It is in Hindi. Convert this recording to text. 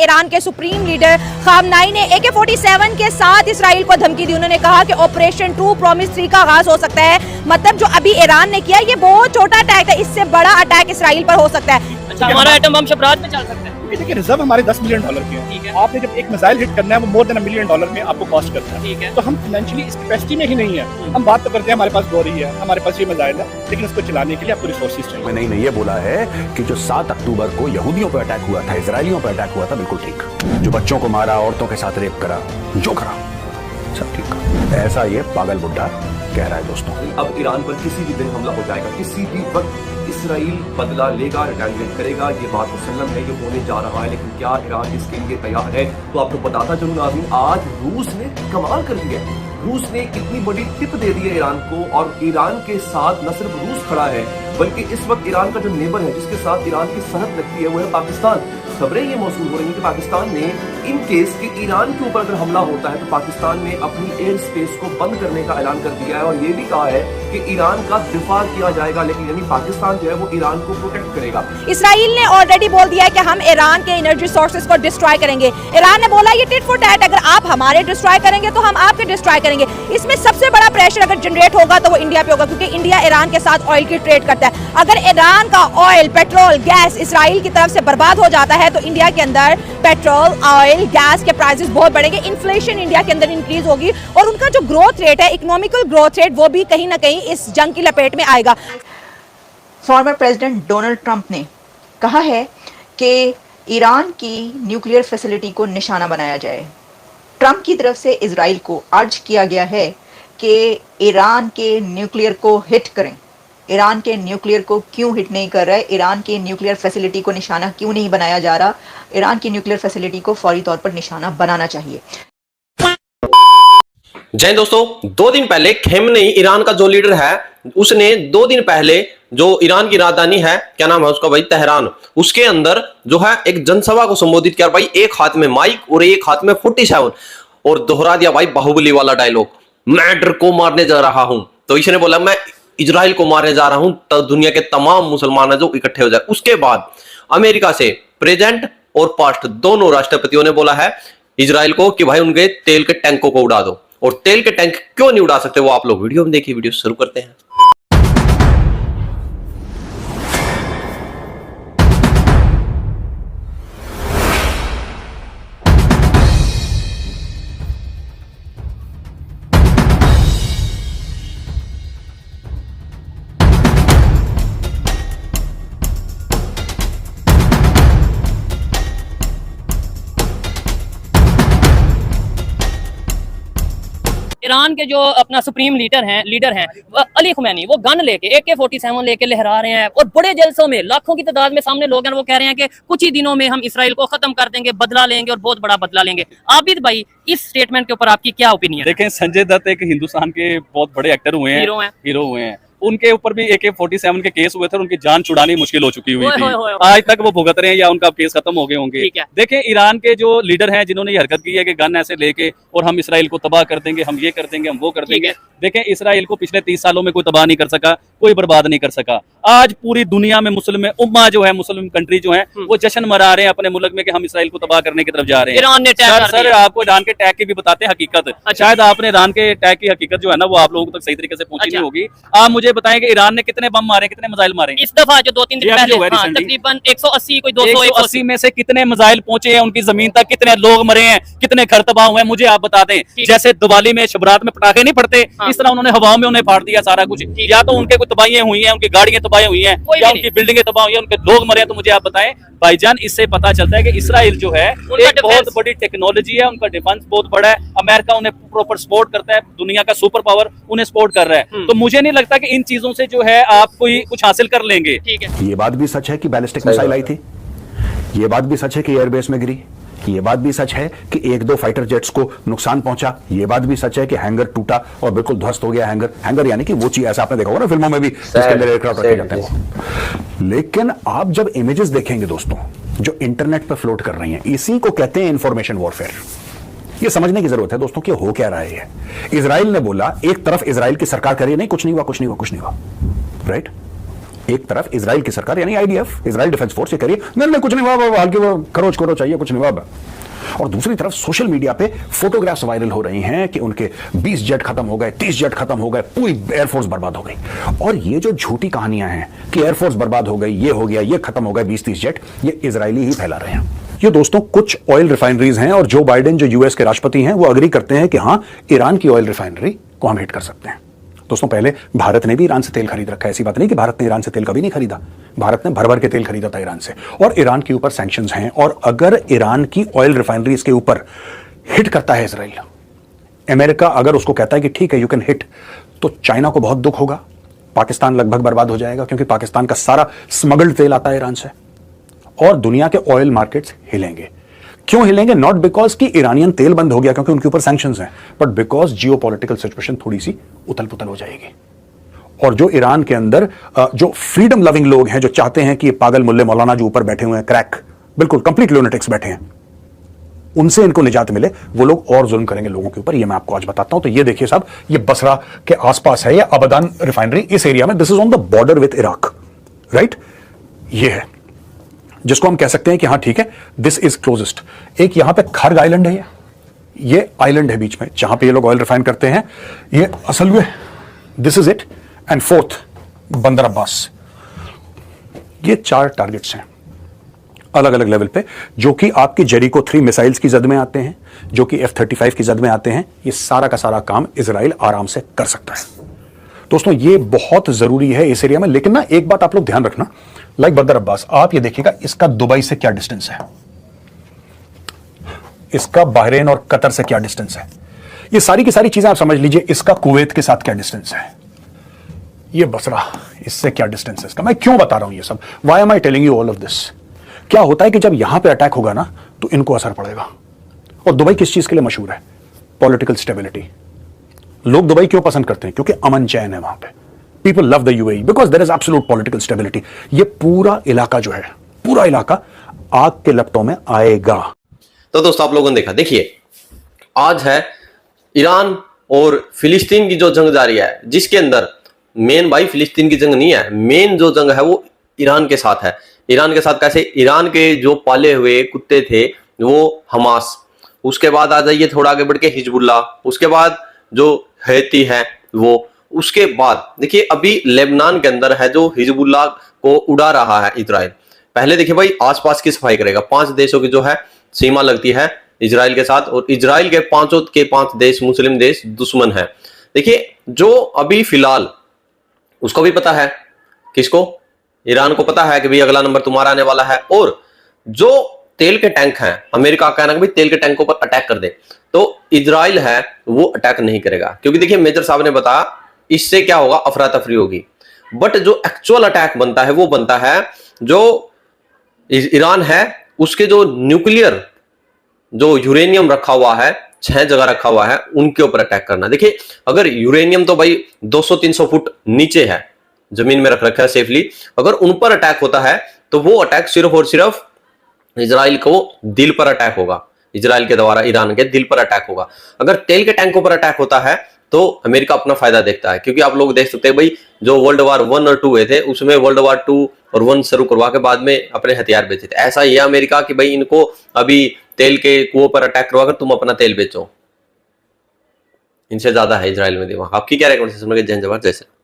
ईरान के सुप्रीम लीडर खामनाई ने AK-47 के साथ इसराइल को धमकी दी। उन्होंने कहा कि ऑपरेशन ट्रू प्रॉमिस 3 का आगाज हो सकता है। मतलब जो अभी ईरान ने किया ये बहुत छोटा अटैक है, इससे बड़ा अटैक इसराइल पर हो सकता है। अच्छा, हमारा एटम बम शबरात में चल सकता है। देखिए रिजर्व हमारे $10 मिलियन के हैं। ठीक है। आपने जब एक मिसाइल हिट करना है वो मोर देन $1 मिलियन में आपको कॉस्ट करता है। ठीक है। तो हम फाइनेंशियली इस कैपेसिटी में ही नहीं है। हम बात तो करते हैं हमारे पास गोरी है, हमारे पास ये मिसाइल है, लेकिन इसको चलाने के लिए आपको रिसोर्सेज चाहिए। मैंने ये बोला है कि जो 7 अक्टूबर को यहूदियों पर अटैक हुआ था, इजरायलियों पर अटैक हुआ था, बिल्कुल ठीक। जो बच्चों को मारा, औरतों के साथ रेप करा, जो करा, सब ठीक। ऐसा ये पागल बुड्ढा कह रहा है दोस्तों। अब ईरान पर किसी भी दिन हमला हो जाएगा, किसी भी वक्त इसराइल बदला लेगा, रिटेलिएट करेगा, ये बात मुसल्लम है, ये होने जा रहा है। लेकिन क्या ईरान इसके लिए तैयार है? तो आपको बताता चलूं नाज़रीन, आज रूस ने कमाल कर दिया। रूस ने इतनी बड़ी टिप दे दी है ईरान को, और ईरान के साथ न सिर्फ रूस खड़ा है बल्कि इस वक्त ईरान का जो नेबर है, जिसके साथ ईरान की सरहद लगती है, वो है पाकिस्तान। खबरें ये मौसूल हो रही है कि पाकिस्तान ने इन केस कि ईरान के ऊपर अगर हमला होता है तो पाकिस्तान ने अपनी एयर स्पेस को बंद करने का ऐलान कर दिया है, और ये भी कहा है कि ईरान का दिफा किया जाएगा, लेकिन यानी पाकिस्तान जो है वो ईरान को प्रोटेक्ट करेगा। इसराइल ने ऑलरेडी बोल दिया है कि हम ईरान के एनर्जी सोर्सेज को डिस्ट्रॉय करेंगे। ईरान ने बोला ये टिट फॉर टैट, अगर आप हमारे डिस्ट्रॉय करेंगे तो हम आपके डिस्ट्रॉय करेंगे। इसमें सबसे बड़ा प्रेशर अगर जनरेट होगा तो वो इंडिया पे होगा, क्योंकि इंडिया ईरान के साथ ऑयल की ट्रेड करता है। अगर ईरान का ऑयल, पेट्रोल, गैस इसराइल की तरफ से बर्बाद हो जाता है तो इंडिया के अंदर पेट्रोल, ऑयल, गैस के प्राइसेस बहुत बढ़ेंगे, इन्फ्लेशन इंडिया के अंदर इंक्रीज होगी, और उनका जो ग्रोथ रेट है, इकोनॉमिकल ग्रोथ रेट, वो भी कहीं ना कहीं इस जंग की लपेट में आएगा। फॉर्मर प्रेसिडेंट डोनाल्ड ट्रंप ने कहा है कि ईरान की न्यूक्लियर फैसिलिटी को निशाना बनाया जाए। ट्रंप की तरफ से इजराइल को अर्ज किया गया है कि ईरान के न्यूक्लियर को हिट करें। ईरान के न्यूक्लियर को क्यों हिट नहीं कर रहा है? ईरान की न्यूक्लियर फैसिलिटी को निशाना क्यों नहीं बनाया जा रहा? ईरान की न्यूक्लियर फैसिलिटी को फौरी तौर पर निशाना बनाना चाहिए। जय दोस्तों, 2 दिन पहले खेमनेई ईरान का जो लीडर है, उसने 2 दिन पहले जो ईरान की राजधानी है, क्या नाम है उसका भाई, तेहरान, उसके अंदर जो है एक जनसभा को संबोधित किया भाई। एक हाथ में माइक और एक हाथ में 47, और दोहरा दिया भाई बाहुबली वाला डायलॉग, मैं डर को मारने जा रहा हूं। तो इसने बोला मैं इजराइल को मारने जा रहा हूं, तो दुनिया के तमाम मुसलमान है जो इकट्ठे हो जाए। उसके बाद अमेरिका से प्रेजेंट और पास्ट दोनों राष्ट्रपतियों ने बोला है इजराइल को कि भाई उनके तेल के टैंकों को उड़ा दो। और तेल के टैंक क्यों नहीं उड़ा सकते वो आप लोग वीडियो में देखिए। वीडियो शुरू करते हैं। ईरान के जो अपना सुप्रीम लीडर हैं अली खुमैनी, वो गन लेके AK-47 लेके लहरा रहे हैं, और बड़े जलसों में लाखों की तादाद में सामने लोग हैं, वो कह रहे हैं कि कुछ ही दिनों में हम इसराइल को खत्म कर देंगे, बदला लेंगे और बहुत बड़ा बदला लेंगे। आबिद भाई, इस स्टेटमेंट के ऊपर आपकी क्या ओपिनियन? देखें, संजय दत्त एक हिंदुस्तान के बहुत बड़े एक्टर हुए हैं, हीरो हुए हैं। उनके ऊपर भी AK-47 के केस हुए थे, उनकी जान छुड़ानी मुश्किल हो चुकी हुई थी। आज तक वो भुगत रहे हैं या उनका केस खत्म हो गए होंगे। देखें, ईरान के जो लीडर हैं जिन्होंने ये हरकत की है कि गन ऐसे लेके और हम इसराइल को तबाह कर देंगे, हम ये कर देंगे, हम वो कर देंगे। देखें, इसराइल को पिछले 30 सालों में कोई तबाह नहीं कर सका, कोई बर्बाद नहीं कर सका। आज पूरी दुनिया में मुस्लिम उम्मा जो है, मुस्लिम कंट्री जो है, वो जश्न मना रहे हैं अपने मुल्क में कि हम इसराइल को तबाह करने की तरफ जा रहे हैं। सर आपको ईरान के अटैक की भी बताते हैं हकीकत। शायद आपने ईरान के अटैक की हकीकत जो है ना वो आप लोगों तक सही तरीके से पहुंची नहीं होगी। आप मुझे बताएं कि ईरान ने कितने बम मारे, कितने मिसाइल मारे इस दफा जो 2-3 दिन पहले? तकरीबन 180, कोई 200, 180 में से कितने मिसाइल पहुंचे हैं उनकी जमीन तक, कितने लोग मरे हैं, कितने घर तबाह हुए हैं, मुझे आप बता दें। जैसे दिवाली में शबरात में पटाखे नहीं पड़ते, इस तरह उन्होंने हवाओं में उन्हें फाड़ दिया सारा कुछ। या तो उनके कोई तबाहियां हुई हैं, उनकी गाड़ियां तबाही हुई हैं, या उनकी बिल्डिंगें तबाह हुई हैं, उनके लोग मरे हैं। तो मुझे आप बताएं भाईजान, इससे पता चलता है कि इसराइल जो है एक बहुत बड़ी टेक्नोलॉजी है, उनका डिफेंस बहुत बड़ा है, अमेरिका उन्हें प्रॉपर सपोर्ट करता है, दुनिया का सुपर पावर उन्हें सपोर्ट कर रहा है। तो मुझे नहीं लगता कि इन चीजों से जो है आप कोई कुछ हासिल कर लेंगे। ये बात भी सच है कि बैलिस्टिक मिसाइल आई थी, ये बात भी सच है कि एयरबेस में गिरी, ये बात भी सच है कि 1-2 फाइटर जेट्स को नुकसान पहुंचा, ये बात भी सच है कि हैंगर टूटा और बिल्कुल ध्वस्त हो गया। हैंगर यानी कि वो चीज, ऐसा आपने देखा होगा ना फिल्मों में भी, जिसके अंदर एयरक्राफ्ट रखे जाते हैं। लेकिन आप जब इमेजेस देखेंगे दोस्तों जो इंटरनेट पर फ्लोट कर रही हैं, इसी को कहते हैं इंफॉर्मेशन वॉरफेयर। ये समझने की जरूरत है दोस्तों कि हो क्या रहा है। इजराइल ने बोला, एक तरफ इजराइल की सरकार कह रही है नहीं कुछ नहीं हुआ, कुछ नहीं हुआ, कुछ नहीं हुआ, राइट। एक तरफ इजराइल की सरकार यानी आईडीएफ, इजराइल डिफेंस फोर्स, ये करिए नहीं कुछ नहीं हुआ, हल्के वो खरोच करो चाहिए, कुछ नहीं हुआ। और दूसरी तरफ सोशल मीडिया पे फोटोग्राफ्स वायरल हो रही हैं कि उनके 20 जेट खत्म हो गए, 30 जेट खत्म हो गए, पूरी एयरफोर्स बर्बाद हो गई। और ये जो झूठी कहानियां हैं कि एयरफोर्स बर्बाद हो गई, ये हो गया, ये खत्म हो गए 20-30 जेट, ये इजरायली ही फैला रहे हैं। ये दोस्तों कुछ ऑयल रिफाइनरीज हैं और जो बाइडेन जो यूएस के राष्ट्रपति हैं वो अग्री करते हैं कि हां, ईरान की ऑयल रिफाइनरी को हम हिट कर सकते हैं। दोस्तों पहले भारत ने भी ईरान से तेल खरीद रखा है, ऐसी बात नहीं कि भारत ने ईरान से तेल कभी नहीं खरीदा। भारत ने भर भर के तेल खरीदा था ईरान से, और ईरान के ऊपर सैंक्शंस हैं। और अगर ईरान की ऑयल रिफाइनरीज के ऊपर हिट करता है इजराइल, अमेरिका अगर उसको कहता है कि ठीक है यू कैन हिट, तो चाइना को बहुत दुख होगा, पाकिस्तान लगभग बर्बाद हो जाएगा, क्योंकि पाकिस्तान का सारा स्मगल्ड तेल आता है ईरान से, और दुनिया के ऑयल मार्केट्स हिलेंगे। क्यों हिलेंगे? नॉट बिकॉज कि ईरानियन तेल बंद हो गया क्योंकि उनके ऊपर सैंक्शंस हैं, बट बिकॉज जियोपॉलिटिकल सिचुएशन थोड़ी सी उथल पुथल हो जाएगी। और जो ईरान के अंदर जो फ्रीडम लविंग लोग हैं, जो चाहते हैं कि ये पागल मुल्ले मौलाना जो ऊपर बैठे हुए हैं, क्रैक बिल्कुल कंप्लीट लूनेटिक्स बैठे हैं, उनसे इनको निजात मिले, वो लोग और जुल्म करेंगे लोगों के ऊपर। ये मैं आपको आज बताता हूं। तो ये देखिए साहब, ये बसरा के आसपास है, ये अबदान रिफाइनरी इस एरिया में, this is on the border with Iraq, right. ये है जिसको हम कह सकते हैं कि हाँ ठीक है, दिस इज क्लोजेस्ट। एक यहां पे खर्ग आइलैंड है, ये आइलैंड है बीच में जहां पे ये लोग ऑयल रिफाइन करते हैं, ये असल में this is it. And fourth बंदर अब्बास। ये 4 टारगेट्स हैं अलग अलग लेवल पे, जो कि आपकी जेरिको 3 मिसाइल्स की जद में आते हैं, जो कि F-35 की जद में आते हैं। ये सारा का सारा काम इजराइल आराम से कर सकता है। दोस्तों ये बहुत जरूरी है इस एरिया में। लेकिन ना एक बात आप लोग ध्यान रखना, लाइक बंदर अब्बास, आप ये देखिएगा इसका दुबई से क्या डिस्टेंस है, इसका बहरीन और कतर से क्या डिस्टेंस है, ये सारी की सारी चीजें आप समझ लीजिए। इसका कुवैत के साथ क्या डिस्टेंस है, ये बसरा इससे क्या डिस्टेंस है इसका। मैं क्यों बता रहा हूं ये सब, why am I telling you all of this. क्या होता है कि जब यहां पे अटैक होगा ना तो इनको असर पड़ेगा। और दुबई किस चीज के लिए मशहूर है? Political stability. लोग दुबई क्यों पसंद करते हैं? क्योंकि अमन चैन है वहां पे। People love the UAE because there is absolute political stability. ये पूरा इलाका जो है, पूरा इलाका आग के लपटों में आएगा। तो दोस्तों आप लोगों ने देखा, देखिए आज है ईरान और फिलिस्तीन की जो जंग जारी है, जिसके अंदर मेन भाई फिलिस्तीन की जंग नहीं है, मेन जो जंग है वो ईरान के साथ है। ईरान के साथ कैसे? ईरान के जो पाले हुए कुत्ते थे वो हमास, उसके बाद आ जाइए थोड़ा आगे बढ़ के हिजबुल्ला, उसके बाद जो हैती है वो, उसके बाद देखिए अभी लेबनान के अंदर है जो हिजबुल्ला को उड़ा रहा है इजराइल। पहले देखिए भाई आसपास की सफाई करेगा। 5 देशों की जो है सीमा लगती है इजराइल के साथ, और इजराइल के 5 देश मुस्लिम देश दुश्मन है। देखिए जो अभी फिलहाल उसको भी पता है, किसको? ईरान को पता है कि भाई अगला नंबर तुम्हारा आने वाला है। और जो तेल के टैंक हैं, अमेरिका का कहना है कि भाई तेल के टैंकों पर अटैक कर दे, तो इजराइल है वो अटैक नहीं करेगा, क्योंकि देखिए मेजर साहब ने बताया इससे क्या होगा, अफरा तफरी होगी। बट जो एक्चुअल अटैक बनता है वो बनता है जो ईरान है उसके जो न्यूक्लियर जो यूरेनियम रखा हुआ है, 6 जगह रखा हुआ है, उनके ऊपर अटैक करना। देखिए अगर यूरेनियम तो भाई 200-300 फुट नीचे है, जमीन में रख रखा है सेफली, अगर उन पर अटैक होता है तो वो अटैक सिर्फ और सिर्फ इजराइल को दिल पर अटैक होगा, इजराइल के द्वारा ईरान के दिल पर अटैक होगा। अगर तेल के टैंकों पर अटैक होता है तो अमेरिका अपना फायदा देखता है, क्योंकि आप लोग देख सकते हैं भाई जो वर्ल्ड वार 1 और 2 हुए थे उसमें वर्ल्ड वार 2 और 1 शुरू करवा के बाद में अपने हथियार बेचे थे। ऐसा ही है अमेरिका कि भाई इनको अभी तेल के कुओं पर अटैक करवा कर तुम अपना तेल बेचो, इनसे ज्यादा है इजराइल में दिमाग। आपकी क्या रिकमेंडेशन है? जय जवाहर, जय श्री राम।